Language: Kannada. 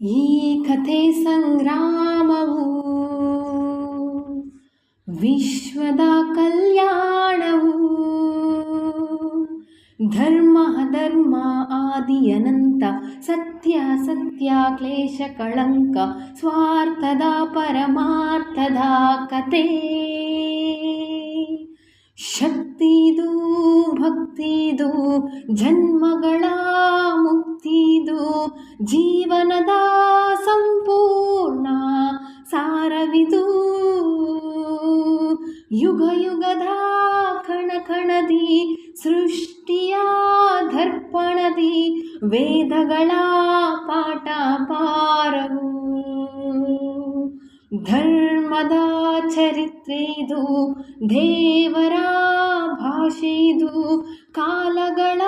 ಈ ಕಥೆ ಸಂಗ್ರಾಮವು ವಿಶ್ವದ ಕಲ್ಯಾಣವು. ಧರ್ಮ ಧರ್ಮ ಆದಿ ಅನಂತ, ಸತ್ಯ ಸತ್ಯ ಕ್ಲೇಶ ಕಳಂಕ, ಸ್ವಾರ್ಥದ ಪರಮಾರ್ಥದ ಕತೆ. ಶಕ್ತಿದು ಭಕ್ತಿದು ಜನ್ಮಗಳ ಮುಕ್ತಿದು, ಜೀವನದ ಸಂಪೂರ್ಣ ಸಾರವಿದು. ಯುಗ ಯುಗದ ಕಣ ಕಣದಿ ಸೃಷ್ಟಿಯ ದರ್ಪಣದಿ, ವೇದಗಳ ಪಾಠ ಪಾರವು. ಧರ್ಮದ ಚರಿತ್ರೆ ಇದು, ದೇವರ ಭಾಷೆ ಇದು, ಕಾಲಗಳ